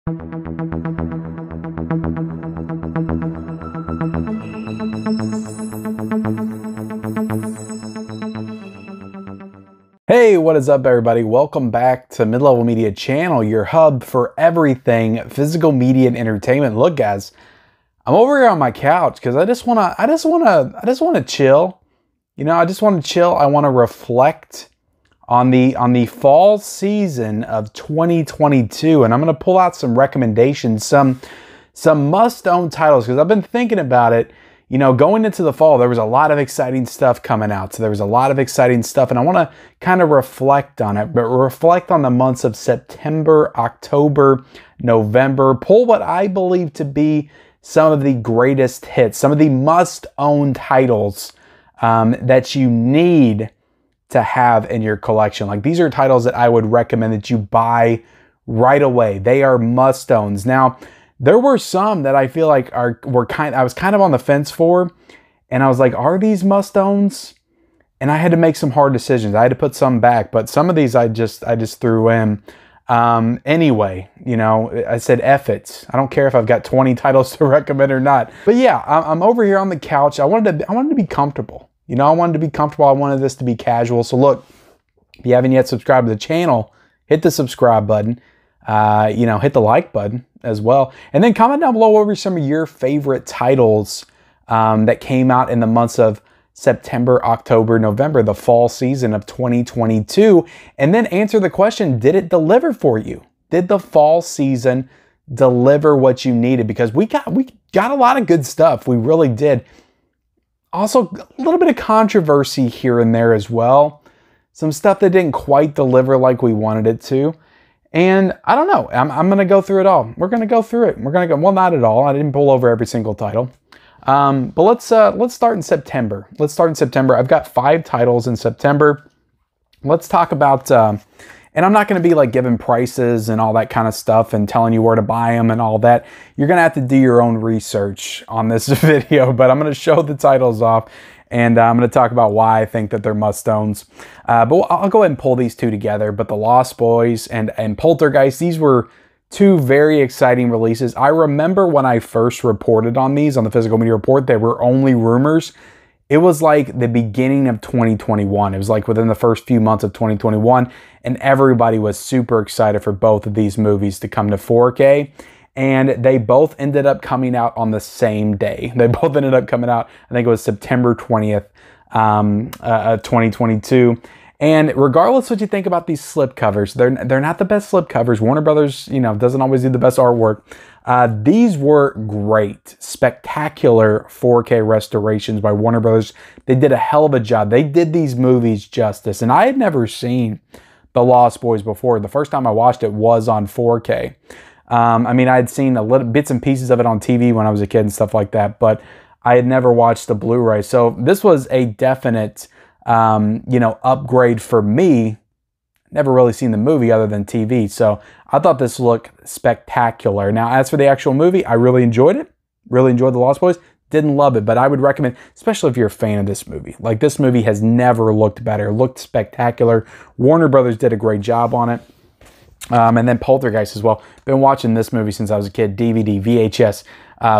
Hey, what is up everybody? Welcome back to Mid-Level Media Channel, your hub for everything physical media and entertainment. Look guys, I'm over here on my couch because I just want to chill. You know, I just want to chill. I want to reflect on the fall season of 2022, and I'm going to pull out some recommendations, some must-own titles, because I've been thinking about it. You know, going into the fall, there was a lot of exciting stuff coming out. So there was a lot of exciting stuff, and I want to kind of reflect on it, but reflect on the months of September, October, November, pull what I believe to be some of the greatest hits, some of the must-own titles that you need to have in your collection. Like, these are titles that I would recommend that you buy right away. They are must-owns. Now, there were some that I feel like I was kind of on the fence for, and I was like, are these must-owns? And I had to make some hard decisions. I had to put some back, but some of these I just threw in. Anyway, you know, I said F it. I don't care if I've got 20 titles to recommend or not. But yeah, I'm over here on the couch. I wanted to be comfortable. You know, I wanted to be comfortable. I wanted this to be casual. So look, if you haven't yet subscribed to the channel, hit the subscribe button. You know, hit the like button as well. And then comment down below what were some of your favorite titles that came out in the months of September, October, November, the fall season of 2022. And then answer the question, did it deliver for you? Did the fall season deliver what you needed? Because we got a lot of good stuff. We really did. Also, a little bit of controversy here and there as well. Some stuff that didn't quite deliver like we wanted it to. And I don't know, I'm going to go through it all. We're going to go through it. We're going to go, well, not at all. I didn't pull over every single title. But let's start in September. Let's start in September. I've got 5 titles in September. Let's talk about, and I'm not going to be like giving prices and all that kind of stuff and telling you where to buy them and all that. You're going to have to do your own research on this video, but I'm going to show the titles off. And I'm going to talk about why I think that they're must-owns. But I'll go ahead and pull these two together. But The Lost Boys and Poltergeist, these were two very exciting releases. I remember when I first reported on these on the Physical Media Report, they were only rumors. It was like the beginning of 2021. It was like within the first few months of 2021. And everybody was super excited for both of these movies to come to 4K. And they both ended up coming out on the same day. They both ended up coming out, I think it was September 20th, 2022. And regardless what you think about these slipcovers, they're not the best slipcovers. Warner Brothers, you know, doesn't always do the best artwork. These were great, spectacular 4K restorations by Warner Brothers. They did a hell of a job. They did these movies justice. And I had never seen The Lost Boys before. The first time I watched it was on 4K. I mean, I had seen a little bits and pieces of it on TV when I was a kid and stuff like that, but I had never watched the Blu-ray. So this was a definite, you know, upgrade for me. Never really seen the movie other than TV. So I thought this looked spectacular. Now, as for the actual movie, I really enjoyed it. Really enjoyed The Lost Boys. Didn't love it, but I would recommend, especially if you're a fan of this movie. Like, this movie has never looked better. It looked spectacular. Warner Brothers did a great job on it. And then Poltergeist as well. Been watching this movie since I was a kid. DVD, VHS,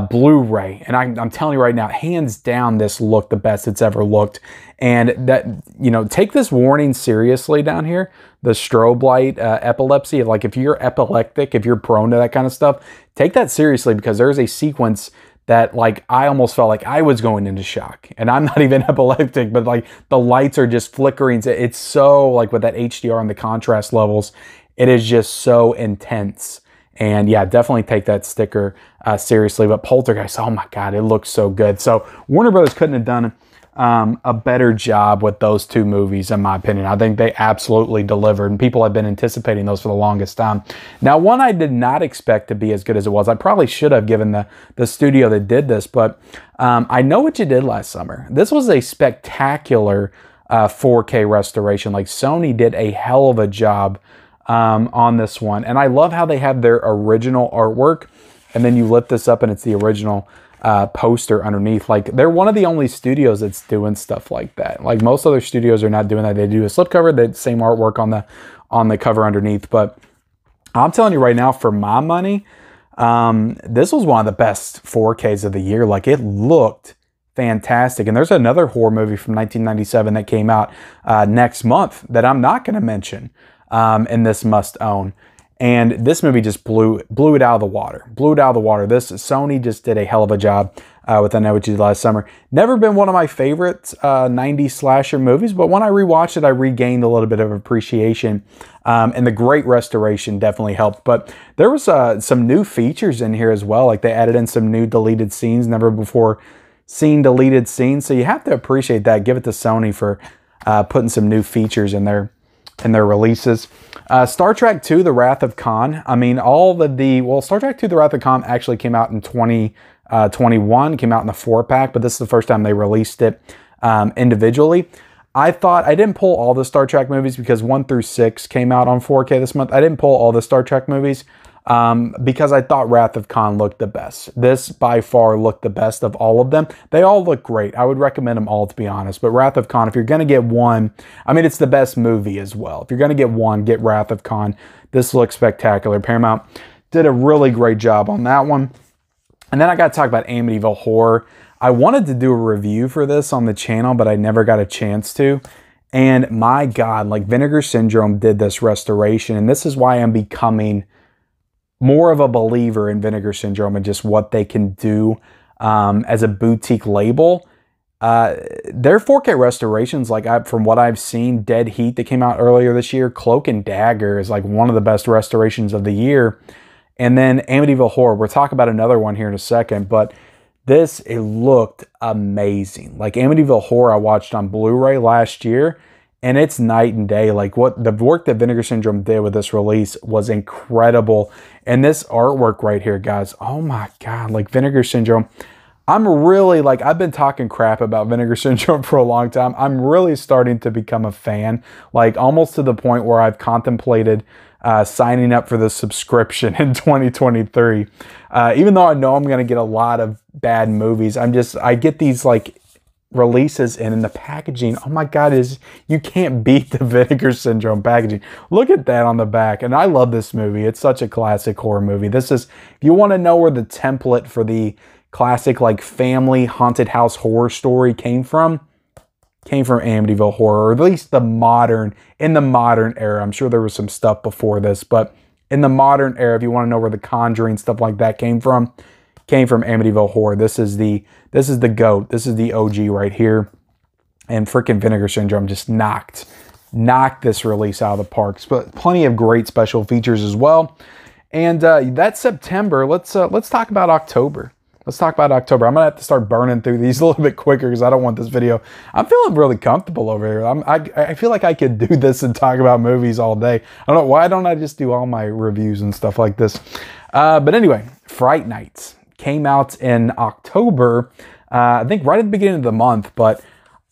Blu-ray. And I'm telling you right now, hands down, this looked the best it's ever looked. And that, you know, take this warning seriously down here. The strobe light epilepsy. Like, if you're epileptic, if you're prone to that kind of stuff, take that seriously, because there's a sequence that, like, I almost felt like I was going into shock. And I'm not even epileptic, but like the lights are just flickering. It's so, like, with that HDR and the contrast levels, it is just so intense. And yeah, definitely take that sticker seriously. But Poltergeist, oh my God, it looks so good. So Warner Brothers couldn't have done a better job with those two movies, in my opinion. I think they absolutely delivered, and people have been anticipating those for the longest time. Now, one I did not expect to be as good as it was. I probably should have, given the studio that did this, but I Know What You Did Last Summer. This was a spectacular 4K restoration. Like, Sony did a hell of a job on this one. And I love how they have their original artwork, and then you lift this up and it's the original poster underneath. Like, they're one of the only studios that's doing stuff like that. Like, most other studios are not doing that. They do a slipcover, the same artwork on the cover underneath. But I'm telling you right now, for my money, this was one of the best 4Ks of the year. Like, it looked fantastic. And there's another horror movie from 1997 that came out next month that I'm not going to mention in this must own. And this movie just blew it out of the water. Blew it out of the water. Sony just did a hell of a job with I Know What You Did Last Summer. Never been one of my favorite 90s slasher movies, but when I rewatched it, I regained a little bit of appreciation. And the great restoration definitely helped. But there was some new features in here as well. Like, they added in some new deleted scenes, never before seen deleted scenes. So you have to appreciate that. Give it to Sony for putting some new features in their releases. Star Trek II, The Wrath of Khan. I mean, Star Trek II, The Wrath of Khan actually came out in 2021, came out in the 4-pack, but this is the first time they released it individually. I didn't pull all the Star Trek movies because 1 through 6 came out on 4K this month. I didn't pull all the Star Trek movies because I thought Wrath of Khan looked the best. This by far looked the best of all of them. They all look great. I would recommend them all, to be honest. But Wrath of Khan, if you're going to get one, I mean, it's the best movie as well. If you're going to get one, get Wrath of Khan. This looks spectacular. Paramount did a really great job on that one. And then I got to talk about Amityville Horror. I wanted to do a review for this on the channel, but I never got a chance to. And my God, like, Vinegar Syndrome did this restoration. And this is why I'm becoming more of a believer in Vinegar Syndrome and just what they can do as a boutique label. Their 4K restorations, like, from what I've seen, Dead Heat that came out earlier this year, Cloak and Dagger is like one of the best restorations of the year. And then Amityville Horror, we'll talk about another one here in a second, but it looked amazing. Like, Amityville Horror I watched on Blu-ray last year, and it's night and day. Like, what the work that Vinegar Syndrome did with this release was incredible. And this artwork right here, guys, oh my God, like, Vinegar Syndrome. I'm really, like, I've been talking crap about Vinegar Syndrome for a long time. I'm really starting to become a fan, like, almost to the point where I've contemplated signing up for the subscription in 2023. Even though I know I'm going to get a lot of bad movies, I get these, like, releases in the packaging. Oh my God, you can't beat the Vinegar Syndrome packaging. Look at that on the back. And I love this movie. It's such a classic horror movie. If you want to know where the template for the classic, like, family haunted house horror story came from Amityville Horror, or at least in the modern era. I'm sure there was some stuff before this, but in the modern era, if you want to know where the Conjuring, stuff like that came from Amityville Horror. This is the GOAT. This is the OG right here. And freaking Vinegar Syndrome just knocked this release out of the parks. But plenty of great special features as well. And that's September. Let's talk about October. Let's talk about October. I'm going to have to start burning through these a little bit quicker because I don't want this video. I'm feeling really comfortable over here. I feel like I could do this and talk about movies all day. I don't know. Why don't I just do all my reviews and stuff like this? But anyway, Fright Nights came out in October, I think right at the beginning of the month. But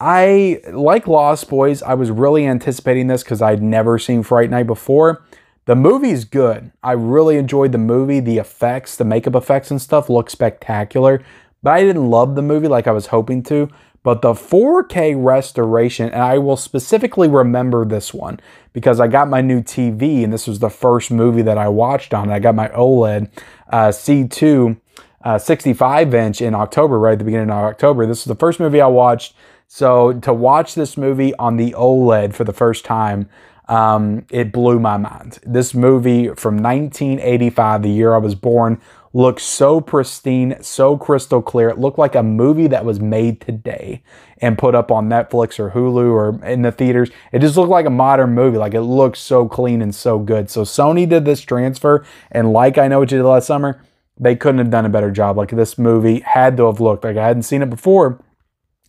like Lost Boys, I was really anticipating this because I'd never seen Fright Night before. The movie's good. I really enjoyed the movie. The effects, the makeup effects and stuff look spectacular. But I didn't love the movie like I was hoping to. But the 4K restoration, and I will specifically remember this one because I got my new TV and this was the first movie that I watched on it. I got my OLED C2 65-inch in October, right at the beginning of October. This is the first movie I watched. So to watch this movie on the OLED for the first time, it blew my mind. This movie from 1985, the year I was born, looked so pristine, so crystal clear. It looked like a movie that was made today and put up on Netflix or Hulu or in the theaters. It just looked like a modern movie. Like, it looked so clean and so good. So Sony did this transfer, and like I Know What You Did Last Summer, they couldn't have done a better job. Like, this movie had to have looked, like I hadn't seen it before,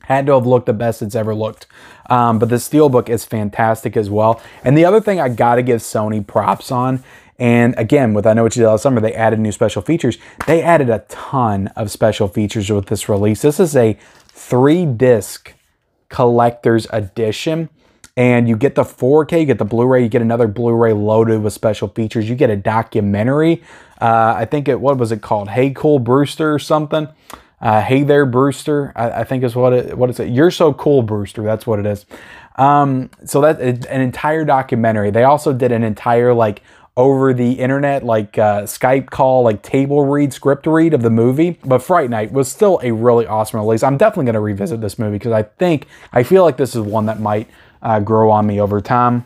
had to have looked the best it's ever looked. But the Steelbook is fantastic as well. And the other thing I got to give Sony props on, and again, with I Know What You Did Last Summer, they added new special features. They added a ton of special features with this release. This is a 3-disc collector's edition. And you get the 4K, you get the Blu-ray, you get another Blu-ray loaded with special features. You get a documentary. I think what was it called? Hey Cool Brewster or something. Hey There Brewster, I think is what is it? You're So Cool Brewster, that's what it is. So that's an entire documentary. They also did an entire, like, over the internet, like Skype call, like table read, script read of the movie. But Fright Night was still a really awesome release. I'm definitely going to revisit this movie because I feel like this is one that might grow on me over time.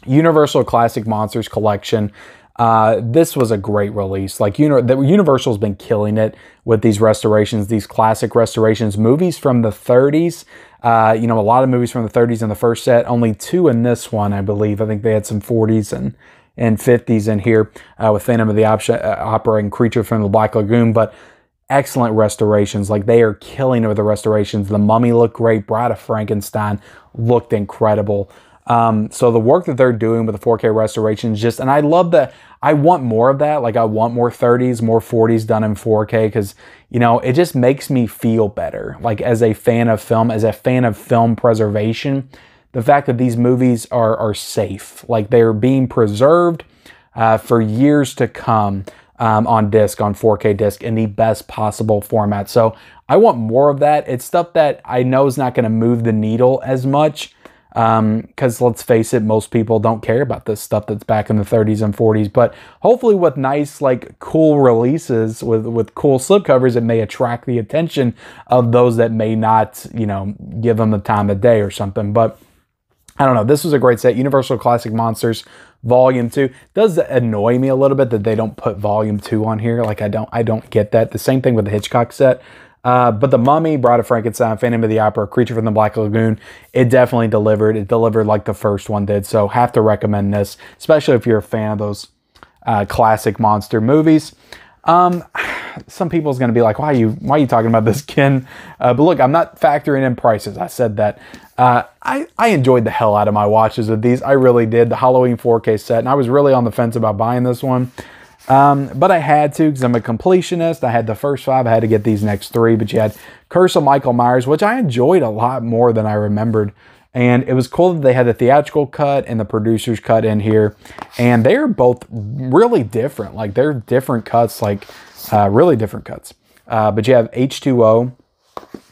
Universal Classic Monsters Collection. This was a great release. Like, Universal's been killing it with these restorations, these classic restorations. Movies from the 30s. A lot of movies from the 30s in the first set. Only 2 in this one, I believe. I think they had some 40s and 50s in here with Phantom of the Opera and Creature from the Black Lagoon. But excellent restorations. Like, they are killing it with the restorations. The Mummy looked great. Bride of Frankenstein looked incredible. So the work that they're doing with the 4K restorations, and I love that. I want more of that. Like, I want more 30s, more 40s done in 4K because, it just makes me feel better. Like, as a fan of film, as a fan of film preservation, the fact that these movies are safe, like they're being preserved for years to come on disc, on 4K disc in the best possible format. So I want more of that. It's stuff that I know is not going to move the needle as much. Because let's face it, most people don't care about this stuff that's back in the 30s and 40s. But hopefully with nice, like, cool releases with cool slipcovers, it may attract the attention of those that may not, give them the time of day or something. But I don't know. This was a great set. Universal Classic Monsters Volume 2. Does annoy me a little bit that they don't put Volume 2 on here. Like, I don't get that. The same thing with the Hitchcock set. But The Mummy, Bride of Frankenstein, Phantom of the Opera, Creature from the Black Lagoon, it definitely delivered. It delivered like the first one did. So have to recommend this, especially if you're a fan of those classic monster movies. Some people's going to be like, why are you talking about this, Ken? But look, I'm not factoring in prices. I said that. I enjoyed the hell out of my watches of these. I really did. The Halloween 4K set, and I was really on the fence about buying this one. But I had to because I'm a completionist. I had the first 5. I had to get these next 3. But you had Curse of Michael Myers, which I enjoyed a lot more than I remembered. And it was cool that they had the theatrical cut and the producer's cut in here. And they're both really different. Like, they're different cuts, like really different cuts. But you have H2O,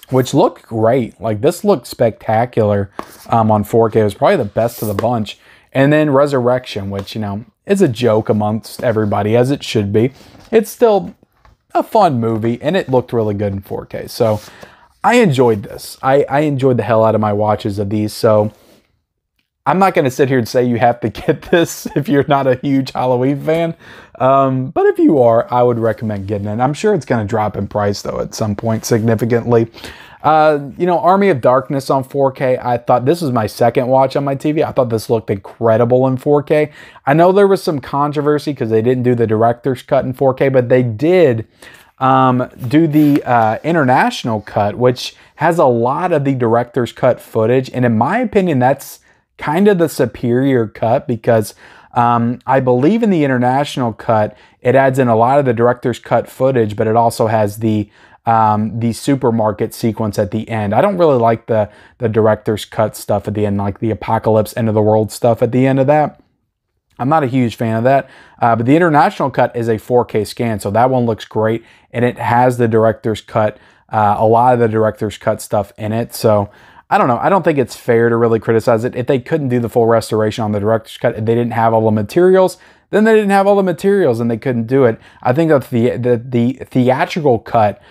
which looked great. Like, this looked spectacular on 4K. It was probably the best of the bunch. And then Resurrection, which, is a joke amongst everybody, as it should be. It's still a fun movie, and it looked really good in 4K. So I enjoyed this. I enjoyed the hell out of my watches of these. So I'm not going to sit here and say you have to get this if you're not a huge Halloween fan. But if you are, I would recommend getting it. I'm sure it's going to drop in price, though, at some point significantly. Army of Darkness on 4K. I thought this was my second watch on my TV. I thought this looked incredible in 4K. I know there was some controversy because they didn't do the director's cut in 4K, but they did do the international cut, which has a lot of the director's cut footage. And in my opinion, that's kind of the superior cut because I believe in the international cut, it adds in a lot of the director's cut footage, but it also has the supermarket sequence at the end. I don't really like the director's cut stuff at the end, like the apocalypse, end of the world stuff at the end of that. I'm not a huge fan of that. But the international cut is a 4K scan, so that one looks great, and it has the director's cut, a lot of the director's cut stuff in it. So I don't know. I don't think it's fair to really criticize it. If they couldn't do the full restoration on the director's cut, if they didn't have all the materials, then they didn't have all the materials and they couldn't do it. I think that the theatrical cut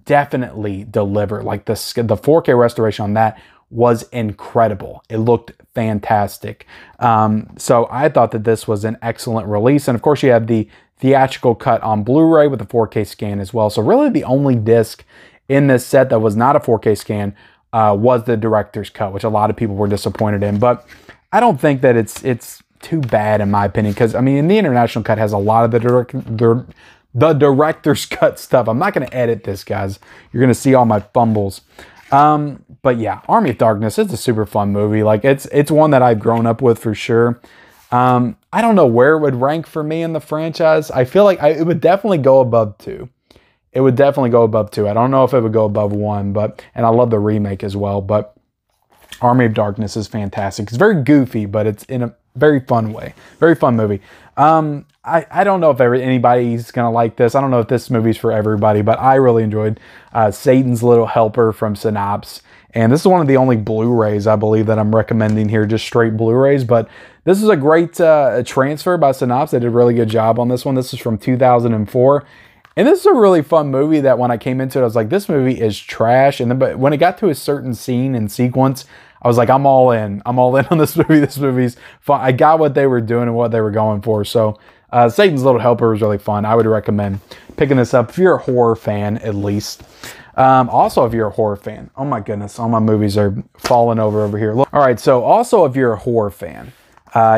definitely delivered. Like the 4K restoration on that was incredible. It looked fantastic. So I thought that this was an excellent release. And of course you have the theatrical cut on Blu-ray with a 4K scan as well. So really the only disc in this set that was not a 4K scan was the director's cut, which a lot of people were disappointed in. But I don't think that it's too bad in my opinion, because I mean, in the international cut has a lot of the director's cut stuff. I'm not going to edit this, guys. You're going to see all my fumbles. But yeah, Army of Darkness is a super fun movie. Like it's one that I've grown up with for sure. I don't know where it would rank for me in the franchise. I feel like it would definitely go above 2. It would definitely go above 2. I don't know if it would go above 1, and I love the remake as well, but Army of Darkness is fantastic. It's very goofy, but it's in a very fun way. Very fun movie. I don't know if anybody's going to like this. I don't know if this movie's for everybody, but I really enjoyed Satan's Little Helper from Synopsis. And this is one of the only Blu-rays, I believe, that I'm recommending here, just straight Blu-rays. But this is a great transfer by Synopsis. They did a really good job on this one. This is from 2004. And this is a really fun movie that when I came into it, I was like, this movie is trash. And then, but when it got to a certain scene and sequence, I was like, I'm all in. I'm all in on this movie. This movie's fun. I got what they were doing and what they were going for. So Satan's Little Helper was really fun. I would recommend picking this up if you're a horror fan, at least. Also, if you're a horror fan. Oh my goodness, all my movies are falling over here. Look. All right, so also if you're a horror fan,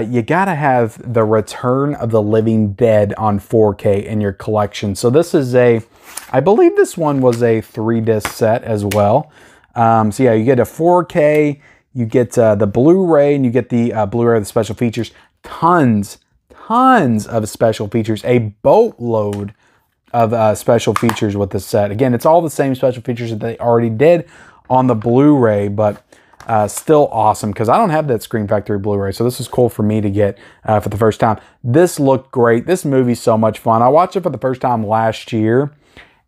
you gotta have The Return of the Living Dead on 4K in your collection. So this is I believe this one was a 3-disc set as well. So yeah, you get a 4K, you get the Blu-ray, and you get the Blu-ray of the special features. Tons of special features, a boatload of special features with this set. Again, it's all the same special features that they already did on the Blu-ray, but still awesome because I don't have that Scream Factory Blu-ray, so this is cool for me to get for the first time. This looked great. This movie's so much fun. I watched it for the first time last year,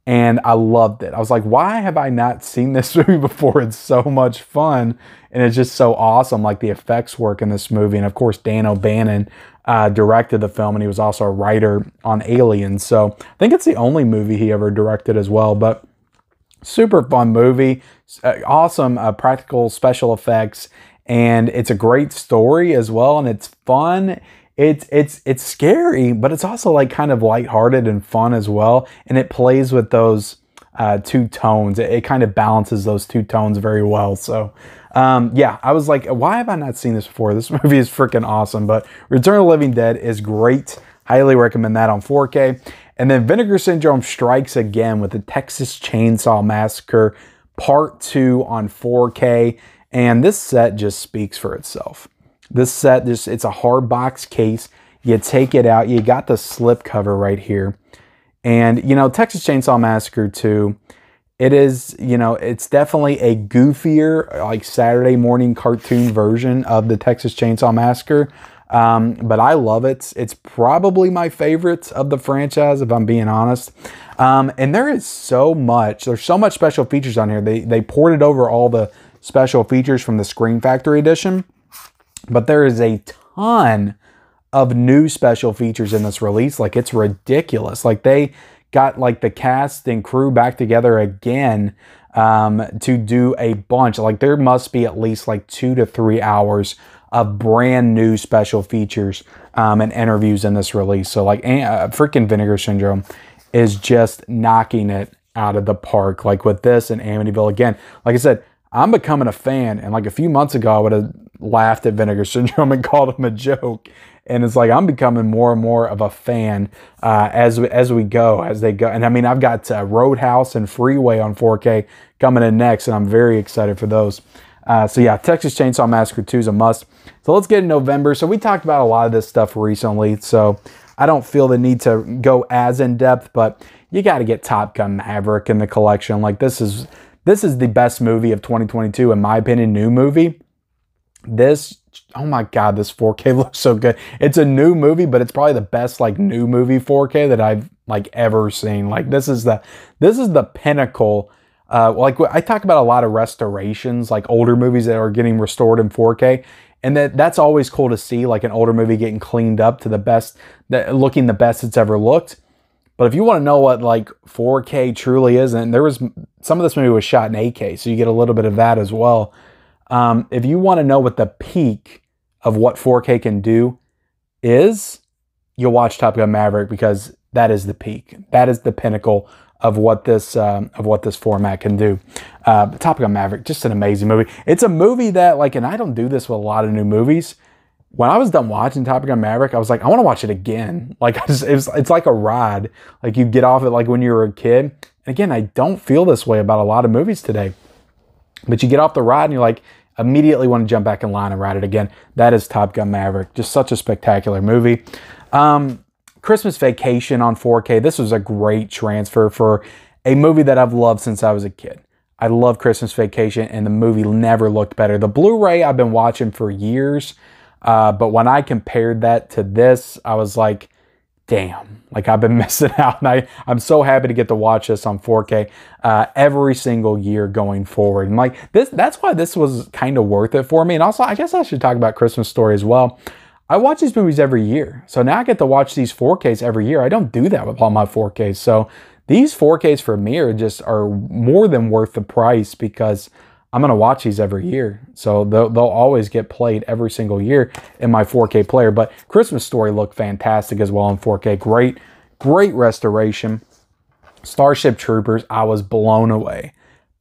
and I loved it. I was like, why have I not seen this movie before? It's so much fun, and it's just so awesome, like the effects work in this movie. And of course, Dan O'Bannon directed the film, and he was also a writer on Aliens. So I think it's the only movie he ever directed as well, but super fun movie, awesome practical special effects, and it's a great story as well, and it's fun. It's scary, but it's also like kind of lighthearted and fun as well, and it plays with those two tones. It kind of balances those two tones very well. So yeah, I was like, why have I not seen this before? This movie is freaking awesome. But Return of the Living Dead is great. Highly recommend that on 4K. And then Vinegar Syndrome strikes again with the Texas Chainsaw Massacre Part 2 on 4K. And this set just speaks for itself. This set, it's a hard box case. You take it out. You got the slip cover right here. And, you know, Texas Chainsaw Massacre 2, it is, you know, it's definitely a goofier, like Saturday morning cartoon version of the Texas Chainsaw Massacre. But I love it. It's probably my favorite of the franchise, if I'm being honest. And there is so much. There's so much special features on here. They ported over all the special features from the Scream Factory edition. But there is a ton of new special features in this release. Like, it's ridiculous. Like, they got like the cast and crew back together again to do a bunch. Like, there must be at least like 2 to 3 hours of brand new special features and interviews in this release. So like freaking Vinegar Syndrome is just knocking it out of the park. Like with this and Amityville again, like I said, I'm becoming a fan. And like a few months ago, I would have laughed at Vinegar Syndrome and called him a joke. And it's like, I'm becoming more and more of a fan as they go. And I mean, I've got Roadhouse and Freeway on 4K coming in next, and I'm very excited for those. So yeah, Texas Chainsaw Massacre 2 is a must. So let's get in November. So we talked about a lot of this stuff recently, so I don't feel the need to go as in depth, but you got to get Top Gun Maverick in the collection. Like, this is the best movie of 2022, in my opinion, new movie. This, oh my God, this 4K looks so good. It's a new movie, but it's probably the best like new movie 4K that I've like ever seen. Like, this is the pinnacle. Like, I talk about a lot of restorations, like older movies that are getting restored in 4K. And that's always cool to see, like an older movie getting cleaned up to the best, looking the best it's ever looked. But if you want to know what like 4K truly is, and there was some of this movie was shot in 8K, so you get a little bit of that as well. If you want to know what the peak of what 4K can do is, you'll watch Top Gun Maverick, because that is the peak. That is the pinnacle of what this format can do. Top Gun Maverick, just an amazing movie. It's a movie that, like, and I don't do this with a lot of new movies. When I was done watching Top Gun Maverick, I was like, I want to watch it again. Like, it's like a ride. Like, you get off it like when you were a kid. And again, I don't feel this way about a lot of movies today. But you get off the ride and you're like, immediately want to jump back in line and ride it again. That is Top Gun Maverick. Just such a spectacular movie. Christmas Vacation on 4K. This was a great transfer for a movie that I've loved since I was a kid. I love Christmas Vacation, and the movie never looked better. The Blu-ray I've been watching for years, but when I compared that to this, I was like, damn, like I've been missing out. And I'm so happy to get to watch this on 4K every single year going forward. And like that's why this was kind of worth it for me. And also, I guess I should talk about Christmas Story as well. I watch these movies every year. So now I get to watch these 4Ks every year. I don't do that with all my 4Ks. So these 4Ks for me are more than worth the price because I'm going to watch these every year. So they'll always get played every single year in my 4K player. But Christmas Story looked fantastic as well in 4K. Great restoration. Starship Troopers, I was blown away.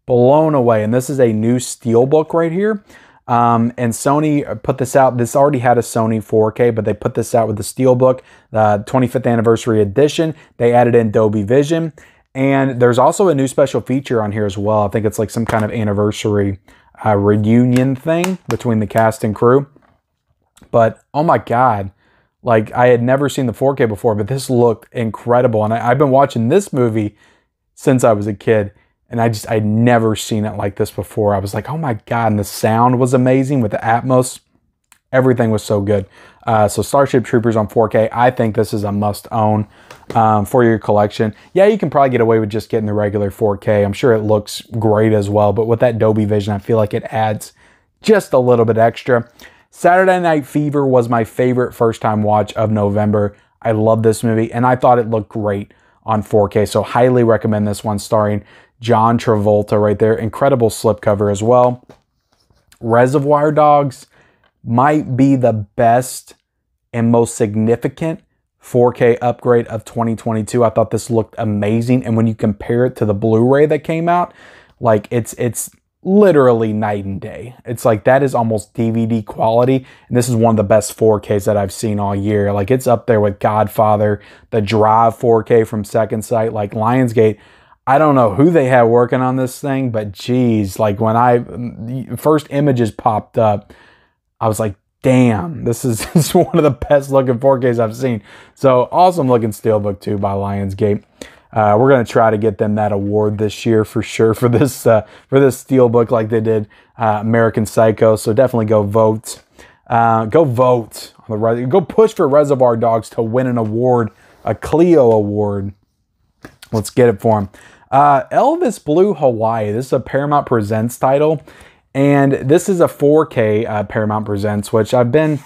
Blown away. And this is a new steelbook right here. And Sony put this out. This already had a Sony 4K, but they put this out with the steelbook, the 25th anniversary edition. They added in Dolby Vision. And there's also a new special feature on here as well. I think it's like some kind of anniversary reunion thing between the cast and crew. But oh my God, like I had never seen the 4K before, but this looked incredible. And I've been watching this movie since I was a kid. And I'd never seen it like this before. I was like, oh my God. And the sound was amazing with the Atmos. Everything was so good. So Starship Troopers on 4K. I think this is a must own for your collection. Yeah, you can probably get away with just getting the regular 4K. I'm sure it looks great as well. But with that Dolby Vision, I feel like it adds just a little bit extra. Saturday Night Fever was my favorite first time watch of November. I love this movie and I thought it looked great on 4K. So highly recommend this one, starring John Travolta right there. Incredible slipcover as well. Reservoir Dogs might be the best and most significant 4K upgrade of 2022. I thought this looked amazing. And when you compare it to the Blu-ray that came out, like it's literally night and day. It's like that is almost DVD quality. And this is one of the best 4Ks that I've seen all year. Like it's up there with Godfather, the Drive 4K from Second Sight, like Lionsgate. I don't know who they had working on this thing, but geez, like when first images popped up, I was like, damn, this is one of the best looking 4Ks I've seen. So awesome looking steelbook too by Lionsgate. We're going to try to get them that award this year for sure for this steelbook like they did American Psycho. So definitely go vote. Go vote. Go push for Reservoir Dogs to win an award, a Clio award. Let's get it for him. Elvis Blue Hawaii. This is a Paramount Presents title. And this is a 4K Paramount Presents, which I've been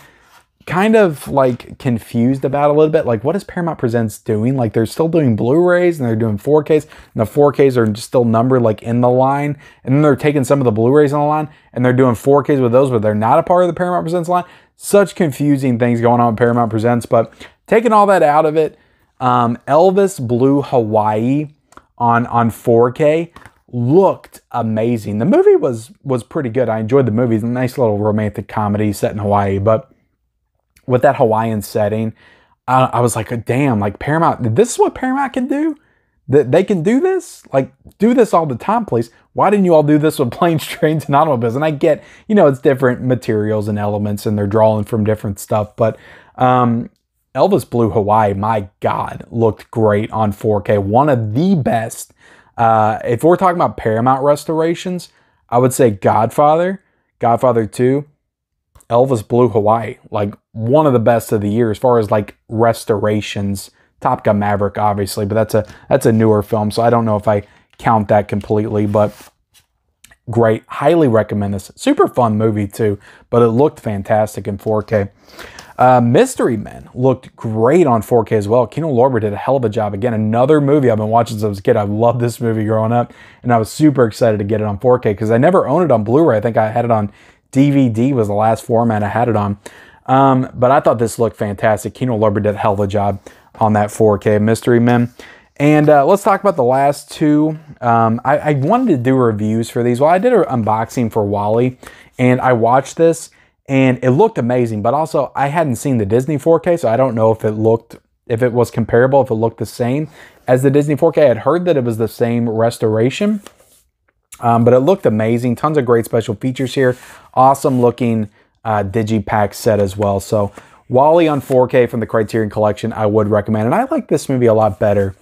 kind of like confused about a little bit. Like, what is Paramount Presents doing? Like, they're still doing Blu-rays and they're doing 4Ks. And the 4Ks are still numbered like in the line. And then they're taking some of the Blu-rays on the line and they're doing 4Ks with those, but they're not a part of the Paramount Presents line. Such confusing things going on with Paramount Presents. But taking all that out of it, Elvis Blue Hawaii on 4K looked amazing. The movie was pretty good. I enjoyed the movie. It's a nice little romantic comedy set in Hawaii, but with that Hawaiian setting, I was like, damn, like Paramount, this is what Paramount can do? They can do this? Like, do this all the time, please. Why didn't you all do this with Planes, Trains, and Automobiles? And I get, you know, it's different materials and elements and they're drawing from different stuff, but Elvis Blue Hawaii, my God, looked great on 4K. One of the best. If we're talking about Paramount restorations, I would say Godfather, Godfather 2, Elvis Blue Hawaii, like one of the best of the year as far as like restorations. Top Gun Maverick, obviously, but that's a newer film, so I don't know if I count that completely, but great. Highly recommend this. Super fun movie too, but it looked fantastic in 4K. Mystery Men looked great on 4K as well. Kino Lorber did a hell of a job. Again, another movie I've been watching since I was a kid. I loved this movie growing up, and I was super excited to get it on 4K because I never owned it on Blu-ray. I think I had it on DVD was the last format I had it on. But I thought this looked fantastic. Kino Lorber did a hell of a job on that 4K Mystery Men. And let's talk about the last two. I wanted to do reviews for these. Well, I did an unboxing for Wally, and I watched this, and it looked amazing. But also, I hadn't seen the Disney 4K, so I don't know if it was comparable, if it looked the same as the Disney 4K. I had heard that it was the same restoration, but it looked amazing. Tons of great special features here. Awesome looking digipack set as well. So Wally on 4K from the Criterion Collection, I would recommend. And I like this movie a lot better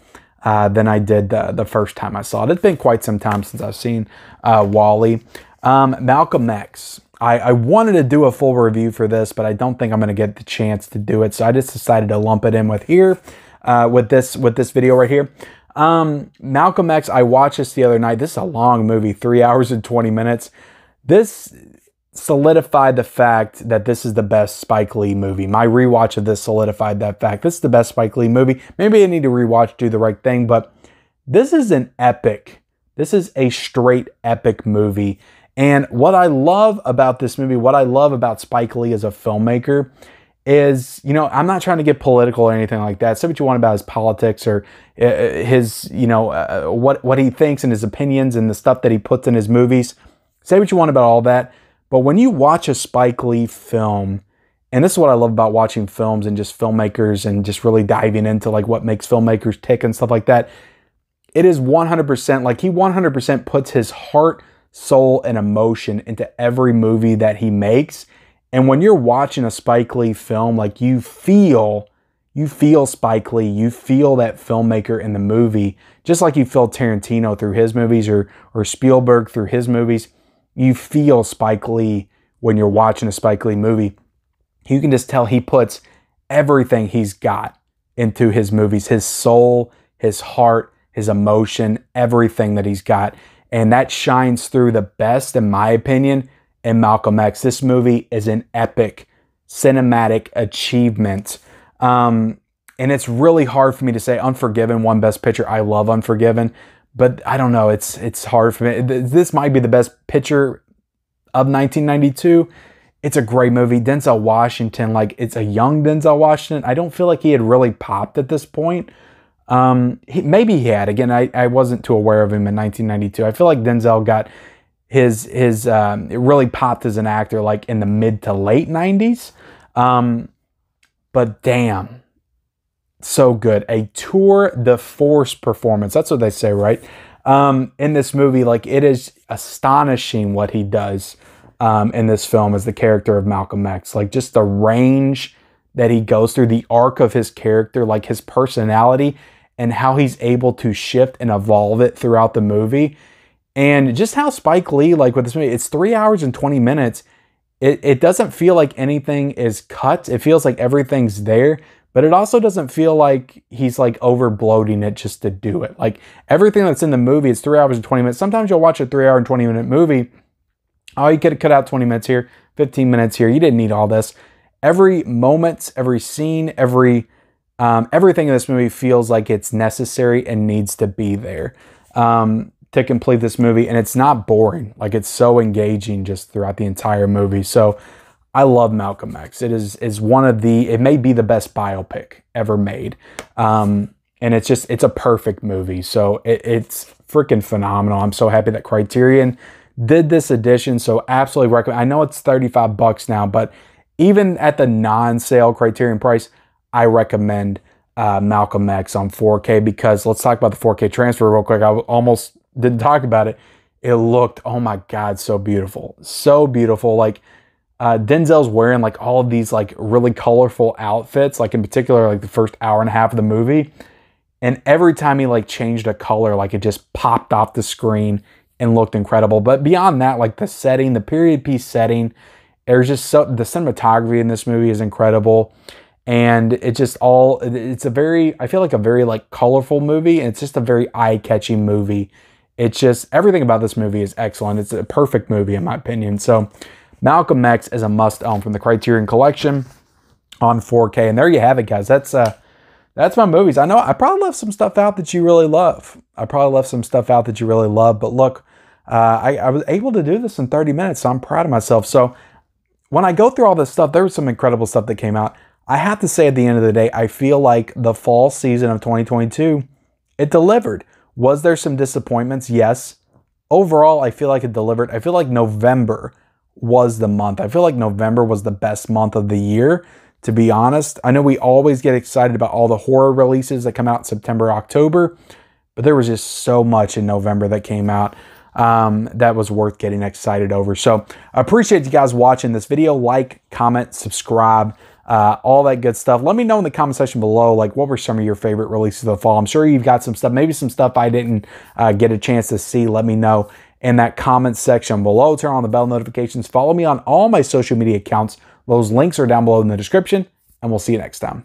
than I did the first time I saw it. It's been quite some time since I've seen Wally. Malcolm X. I wanted to do a full review for this, but I don't think I'm going to get the chance to do it. So I just decided to lump it in with here. with this video right here. Malcolm X, I watched this the other night. This is a long movie, 3 hours and 20 minutes. This solidified the fact that this is the best Spike Lee movie. My rewatch of this solidified that fact. This is the best Spike Lee movie. Maybe I need to rewatch Do the Right Thing, but this is an epic. This is a straight epic movie. And what I love about this movie, what I love about Spike Lee as a filmmaker is, you know, I'm not trying to get political or anything like that. Say what you want about his politics or his, you know, what he thinks and his opinions and the stuff that he puts in his movies. Say what you want about all that. But when you watch a Spike Lee film, and this is what I love about watching films and just filmmakers and just really diving into like what makes filmmakers tick and stuff like that, it is 100%, like he 100% puts his heart, soul, and emotion into every movie that he makes. And when you're watching a Spike Lee film, like you feel Spike Lee, you feel that filmmaker in the movie, just like you feel Tarantino through his movies or Spielberg through his movies. You feel Spike Lee when you're watching a Spike Lee movie. You can just tell he puts everything he's got into his movies, his soul, his heart, his emotion, everything that he's got. And that shines through the best, in my opinion, in Malcolm X. This movie is an epic cinematic achievement. And it's really hard for me to say Unforgiven won Best Picture. I love Unforgiven. But I don't know, it's hard for me. This might be the best picture of 1992. It's a great movie. Denzel Washington, like it's a young Denzel Washington. I don't feel like he had really popped at this point. Maybe he had. Again, I wasn't too aware of him in 1992. I feel like Denzel got his it really popped as an actor like in the mid to late 90s. But damn. So good. A tour de force performance. That's what they say, right? In this movie, like it is astonishing what he does in this film as the character of Malcolm X. Like just the range that he goes through, the arc of his character, like his personality and how he's able to shift and evolve it throughout the movie. And just how Spike Lee, like with this movie, it's 3 hours and 20 minutes. It doesn't feel like anything is cut. It feels like everything's there. But it also doesn't feel like he's like over bloating it just to do it. Like everything that's in the movie is 3 hours and 20 minutes. Sometimes you'll watch a 3 hour and 20 minute movie. Oh, you could have cut out 20 minutes here, 15 minutes here. You didn't need all this. Every moment, every scene, everything in this movie feels like it's necessary and needs to be there to complete this movie. And it's not boring. Like it's so engaging just throughout the entire movie. So I love Malcolm X. It is one of it may be the best biopic ever made. And it's a perfect movie. So it's freaking phenomenal. I'm so happy that Criterion did this edition. So absolutely recommend. I know it's $35 now, but even at the non-sale Criterion price, I recommend Malcolm X on 4K because let's talk about the 4K transfer real quick. I almost didn't talk about it. It looked, oh my God, so beautiful. So beautiful. Like, Denzel's wearing like all of these like really colorful outfits, like in particular, like the first hour and a half of the movie. And every time he like changed a color, like it just popped off the screen and looked incredible. But beyond that, like the setting, the period piece setting, there's just the cinematography in this movie is incredible. And it's a very, I feel like a very like colorful movie. And it's just a very eye-catching movie. It's just, everything about this movie is excellent. It's a perfect movie in my opinion. So Malcolm X is a must-own from the Criterion Collection on 4K. And there you have it, guys. That's my movies. I know I probably left some stuff out that you really love. But look, I was able to do this in 30 minutes, so I'm proud of myself. So when I go through all this stuff, there was some incredible stuff that came out. I have to say at the end of the day, I feel like the fall season of 2022, it delivered. Was there some disappointments? Yes. Overall, I feel like it delivered. I feel like November was the month. I feel like November was the best month of the year, to be honest. I know we always get excited about all the horror releases that come out in September, October, but there was just so much in November that came out that was worth getting excited over. So I appreciate you guys watching this video. Like, comment, subscribe, all that good stuff. Let me know in the comment section below, like, what were some of your favorite releases of the fall? I'm sure you've got some stuff, maybe some stuff I didn't get a chance to see. Let me know in that comment section below. Turn on the bell notifications. Follow me on all my social media accounts. Those links are down below in the description, and we'll see you next time.